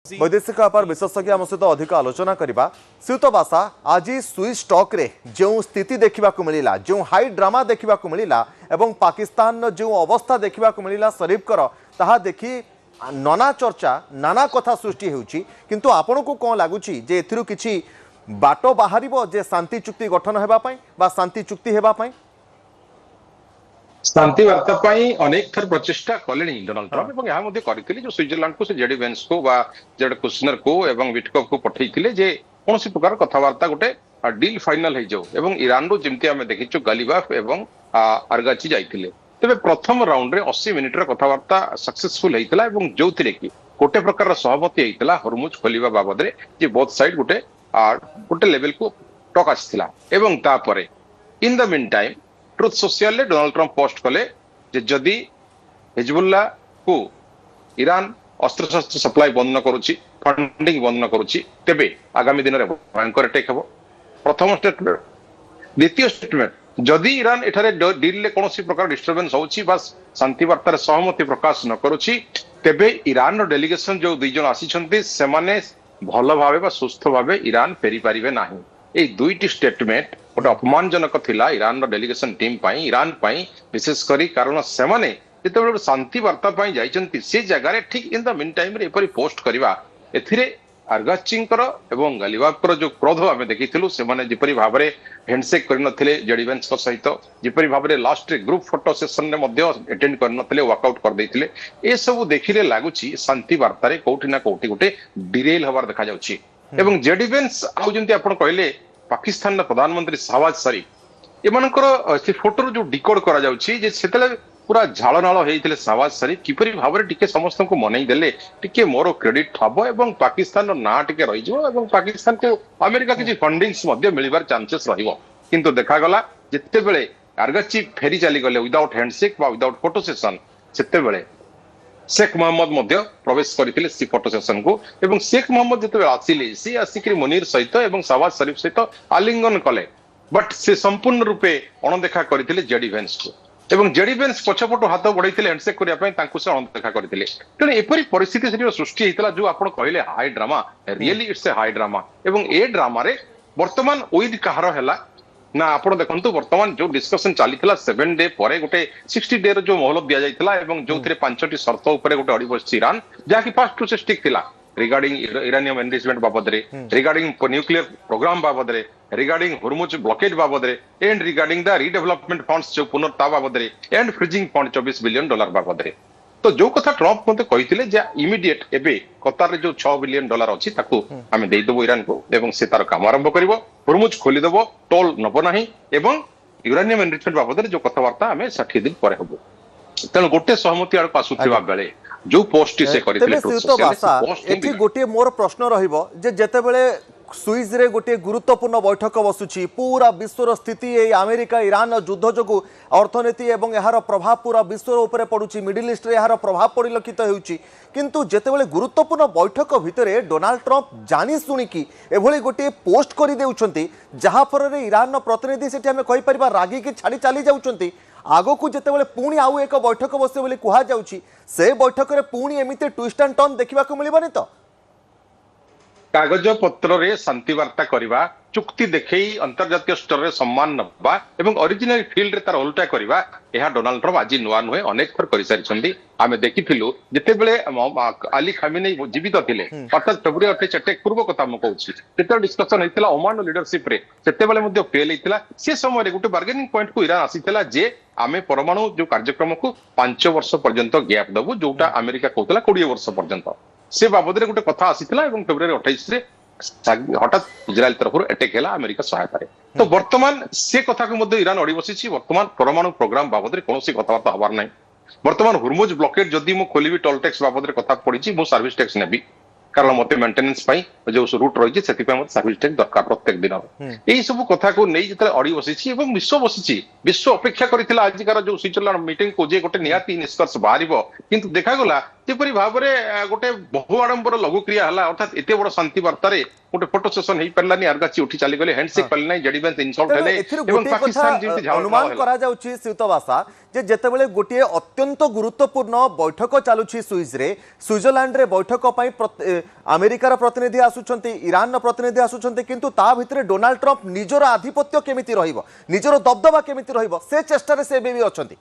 वैदेशिक व्यापार विशेषज्ञ आम सहित अधिक आलोचना करवा श्रीयुत बासा आज स्विस स्टॉक रे जो स्थिति देखा मिलला जो हाई ड्रामा देखा मिलला एवं पाकिस्तान जो अवस्था देखा मिलला शरीफकर ताहा देखी नाना चर्चा नाना कथा सृष्टि होउची किंतु आपन को कौन लगुच जे एथिरु किछि बाट बाहर जे शांति चुक्ति गठन हेबा पई बा शांति चुक्ति हेबा पई शांति वार्ता पाई अनेक थर प्रचेष्टा कले डोनाल्ड ट्रम्प एवं यहाँ करते जो स्विट्जरलैंड को से जेडी वेंस को जेड कुशनर को एवं विटकॉफ को पठेइथिले जे कोनोसी प्रकार कथावार्ता गोटे डील फाइनल हो जाऊ एवं ईरान रो जेमती आमे देखिछु गालिबाफ एवं आरगाची जाइथिले तबे प्रथम राउंड रे 80 मिनिट रो कथावार्ता सक्सेसफुल हेइतला एवं जोथिले कि गोटे प्रकार रो सहमति हेइतला हरमुज खोलिबा बाबद रे जे बोथ साइड गोटे लेवल को टक आछिथिला एवं तापरे in the mean time truth social ले डोनाल्ड ट्रम्प पोस्ट कले जे जदि हिजबुल्ला को ईरान अस्त्र शस्त्र सप्लाई बंद न करूची फंडिंग बंद न करूची तेबे आगामी दिन रे भयंकर अटैक हेबो प्रथम स्टेटमेंट द्वितीय स्टेटमेंट जदि ईरान एठारे डील ले कोनोसी प्रकार डिस्टर्बेंस होउची बस शांति वार्ता रे सहमति प्रकाश न करूची तेबे ईरान रो डेलीगेशन जो दुई जन आसी छंती सेमाने भलो भाबे बा सुस्थ भाबे ईरान फेरी पारिबे नाही ए दुईटी स्टेटमेंट गोटे अपमानजनक थिला ईरान रो डेलीगेशन टीम पाई ईरान पाई विशेष करी कारण सेमाने जेतेबेले शांति वार्ता पाई जाइचंती से जगह रे ठीक इन द मीन टाइम रे एपरी पोस्ट करबा एथिरे आरगाचिंकर एवं गालिबाफकर जो क्रोध आमे देखिथिलु सेमाने जिपरि भाबरे हैंडशेक करनथिले जेडी वेंस को सहित जिपरि भाबरे लास्ट रे ग्रुप फोटो सेशन ने मध्य अटेंड करनथिले वर्कआउट कर दैथिले ए सब देखिले लागुची शांति वार्ता रे कोठी ना कोठी गोटे डिरेल हबार देखा जाउची एवं जेडी वेंस आउ जंती आपण कहले पाकिस्तान प्रधानमंत्री शहबाज शरीफ एमानकर से फोटो जो डिकोड करा जाउची जे सेतले पूरा झालनाल होइथिले शहबाज शरीफ किपरि भाबरे टिके समस्त को मनई देले टिके मोर क्रेडिट हबो एवं पाकिस्तान रो ना टिके रहि जो एवं पाकिस्तान को अमेरिका किछि फंडिंग्स मध्ये मिलिबार चांसेस रहिबो किंतु देखा गला जत्ते बेले आरगाची फेरी चली गले विदाउट हैंडशेक बा विदाउट फोटो सेशन सेते बेले शेख मोहम्मद मध्य प्रवेश करथिले सी फोटो सेशन को एवं शेख मोहम्मद जते आसिले सी आसिकरी मुनीर सहित एवं शहबाज शरीफ सहित आलिंगन कले बट से संपूर्ण रूपे अणदेखा करथिले जेडी वेंस को एवं जेडी वेंस पछपटो हाथ बढ़ाइथिले हैंडशेक करिया पई तांकु से अणदेखा करथिले तेने एपरी परिस्थिति से सृष्टि हेतला जो आपण कहले high drama really it's a high drama एवं ए ड्रामा रे वर्तमान ओइद कहार हैला ना आपण देखंतु वर्तमान जो डिस्कशन चलीथिला 7 डे परे गोटे 60 डे रो जो मोहलत दिया जाइथिला एवं जोथिरे 5टी शर्त ऊपर गोटे अड़ी बसछि ईरान जाकी फास्ट टू से स्टिक थिला रिगार्डिंग इरानियम एनरिचमेंट बाबद रे रिगार्डिंग न्यूक्लियर प्रोग्राम बाबद रे रिगार्डिंग हरमुज ब्लॉकेड बाबद रे and regarding the redevelopment funds जो पुनर्ता बाबद रे एंड फ्रीजिंग फंड $24 बिलियन बाबद रे तो जो कथा ट्रम्प मते कहिथिले जे इमीडिएट एबे कतार रे जो $6 बिलियन अछि ताकू आमे देइ दबो ईरान को एवं से तार काम आरंभ करिवो हरमुज खोली दबो टोल नबो नाही एवं यूरेनियम एनरिचमेंट बाबद रे जो कथावार्ता आमे 60 दिन परे हबो तेन गोटे सहमति आड़ आसुथिबा बेले जो पोस्ट से करिथिले एथि गोटे मोर प्रश्न रहिबो जे जते बेले स्विस रे गोटे गुरुत्वपूर्ण बैठक बसुची पूरा विश्वर स्थिति ए अमेरिका ईरान युद्ध जोगु अर्थनीति एवं यार प्रभाव पूरा विश्व ऊपर पड़ुची मिडिल ईस्ट रे यार प्रभाव परिलक्षित होउची किंतु जेतेबेले गुरुत्वपूर्ण बैठक भितरे डोनाल्ड ट्रम्प जानी सुनिकी एभली गोटे पोस्ट करि देउछंती जहा फर ईरान प्रतिनिधि सेठी हमें कहि परिबा रागी के छाड़ी चली जाउछंती आगो को जेतेबेले पुणी आउ एक बैठक बसे बोली कुहा जाउची से बैठक रे पुणी एमिते ट्विस्ट एंड टर्न देखिबा को मिलिबनी तो कागज पत्र रे शांति वार्ता करबा चुक्ति देखई अंतर्जातीय स्तर रे सम्मान नबा एवं ओरिजिनल फील्ड रे तार उल्टा करबा एहा डोनाल्ड ट्रम्प आज नुआ नुहे अनेक थर करि सारिछंदी आमे देखिथिलु जते बेले अली खामेनी जीवित थिले अर्थात फेब्रुआरी 28 अटैक पूर्व कथा म कहूची जते डिस्कशन हेतिला ओमान लीडरशिप रे जते बेले मध्ये फेल हेतिला से समय रे गुटे बार्गेनिंग पॉइंट को ईरान आसीथिला जे आमे परमाणु जो कार्यक्रम को 5 वर्ष पर्यंत गैप दबु जोटा अमेरिका कहतला 20 वर्ष पर्यंत से बाबद रे गोटे कथा आसीथिला एवं फेब्रुआरी 28 रे हठात इजराइल तरफ अटैक है अमेरिका सहायता तो वर्तमान से कथा को मध्य ईरान अड़ी बसी वर्तमान परमाणु प्रोग्राम बाबद कौन कथबार्ता हबार ना वर्तमान हरमुज ब्लॉकेड जदि मु खोली टोल टैक्स बाबद कथा पड़ी मु सर्विस टैक्स नेबी कारण मत मेन्टेनेंस जो रूट रही है सर्विस टैक्स दरकार प्रत्येक दिन यही सब कथा को नहीं जो अड़ी बसी विश्व बसी विश्व अपेक्षा कर आजिकार जो स्विट्जरलैंड मीटिंग को जे गोटे निहाती निष्कर्ष बाहर किंतु देखा गला ଯେପରି ଭାବରେ ଗୋଟେ ବହୁ ଆଡମ୍ବର ଲଘୁକ୍ରିୟା ହେଲା ଅର୍ଥାତ୍ ଏତେ ବଡ ଶାନ୍ତି ବାର୍ତ୍ତାରେ ଗୋଟେ ଫଟୋ ସେସନ ହେଇପାରିଲାନି ଆର୍ଗାଚି ଉଠି ଚାଲିଗଲେ ହ୍ୟାଣ୍ଡସେକ୍ ପାରିଲାନି ଜେଡିଭେନ୍ସ ଇନସଲ୍ଟ ତେଣୁ ହେଲେ ଏଥିରୁ ଏବଂ ଗୋଟିଏ କଥା ପାକିସ୍ତାନ ଯେମିତି ଝାଳ ଅନୁମାନ ହେଲା। କରାଯାଉଛି ଶ୍ରୀତବାସା ଯେ ଯେତେବେଳେ ଗୋଟିଏ ଅତ୍ୟନ୍ତ ଗୁରୁତ୍ୱପୂର୍ଣ୍ଣ ବୈଠକ ଚାଲୁଛି ସୁଇଜରେ ସୁଇଜରଲ୍ୟାଣ୍ଡରେ ବୈଠକ ପାଇଁ ଆମେରିକାର ପ୍ରତିନିଧି ଆସୁଛନ୍ତି ଇରାନର ପ୍ରତିନିଧି ଆସୁଛନ୍ତି କିନ୍ତୁ ତା ଭିତରେ ଡୋନାଲ୍ଡ ଟ୍ରମ୍ପ ନିଜର ଆଧିପତ୍ୟ କେମିତି ରହିବ ନିଜର ଦବଦବା କେମିତି ରହିବ ସେ ଚେଷ୍ଟାରେ ସେ ଏବେ ବି ଅଛନ୍ତି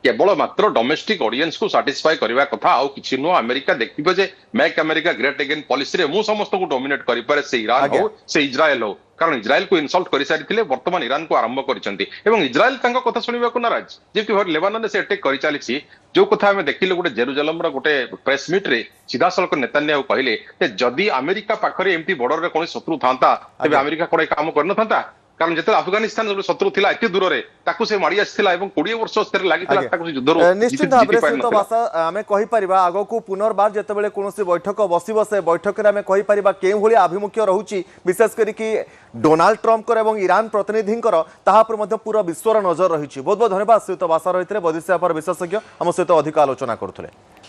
କେବଳ ମାତ୍ର ଡୋମେଷ୍ଟିକ ଅଡିଏନ୍ସ କୁ ସାଟିସ୍ଫାଏ କରିବା କଥା ଆଉ କିଛି ନୁହଁ ଆମେରିକା ଦେଖିବ ଯେ ମେକ୍ ଆମେରିକା ଗ୍ରେଟ୍ ଏଗେନ୍ ପଲିସିରେ ମୁଁ ସମସ୍ତଙ୍କୁ ଡୋମିନେଟ୍ କରିପାରେ ସେ ଇରାନ ଆଜ୍ଞା। ହଉ ସେ ଇସ୍ରାଏଲ ହଉ କାରଣ ଇସ୍ରାଏଲକୁ ଇନସଲ୍ଟ କରିସାରିଥିଲେ ବର୍ତ୍ତମାନ ଇରାନକୁ ଆରମ୍ଭ କରିଛନ୍ତି ଏବଂ ଇସ୍ରାଏଲ ତାଙ୍କ କଥା ଶୁଣିବାକୁ ନାରାଜ ଯେମିତି ଭାବରେ ଲେବାନନରେ ସେ ଆଟାକ୍ କରିଚାଲିଛି ଯୋଉ କଥା ଆମେ ଦେଖିଲୁ ଗୋଟେ ଜେରୁଜାଲମର ଗୋଟେ ପ୍ରେସ ମିଟ୍ରେ ସିଧାସଳଖ ନେତାନ୍ୟାହୁ କହିଲେ ଯେ ଯଦି ଆମେରିକା ପାଖରେ ଏମିତି ବର୍ଡରରେ କୌଣସି ଶତ୍ରୁ ଥାନ୍ତା ତେବେ ଆଜ୍ଞା। ଆମେରିକା କଣ ଏ କାମ କରିନଥାନ୍ତା କାରଣ ଯେତେବେଳେ ଆଫଗାନିସ୍ତାନ ଗୋଟେ ଶତ୍ରୁ ଥିଲା ଏତେ ଦୂରରେ ତାକୁ ସେ ମାଡି ଆସିଥିଲା ଏବଂ 20 ବର୍ଷ ସେଥିରେ ଲାଗିଥିଲା ତାକୁ ସେ ଯୁଦ୍ଧରୁ ନିଶ୍ଚିତ ଜିତି ଭାବରେ ପାରିନଥିଲା। ଶ୍ରୀତବାସା ଆମେ କହିପାରିବା ଆଗକୁ ପୁନର୍ବାର ଯେତେବେଳେ କୌଣସି ବୈଠକ ବସିବ ସେ ବୈଠକରେ ଆମେ କହିପାରିବା କେଉଁଭଳି ଆଭିମୁଖ୍ୟ ରହୁଛି ବିଶେଷ କରିକି ଡୋନାଲ୍ଡ ଟ୍ରମ୍ପଙ୍କର ଏବଂ ଇରାନ ପ୍ରତିନିଧିଙ୍କର ତାହା ଉପରେ ମଧ୍ୟ ପୁରା ବିଶ୍ୱର ନଜର ରହିଛି ବହୁତ ବହୁତ ଧନ୍ୟବାଦ ଶ୍ରୀତବାସା ରହିଥିଲେ ବୈଦେଶିକ ବ୍ୟାପାର ବିଶେଷଜ୍ଞ ଆମ ସହିତ ଅଧିକ ଆଲୋଚନା କରୁଥିଲେ।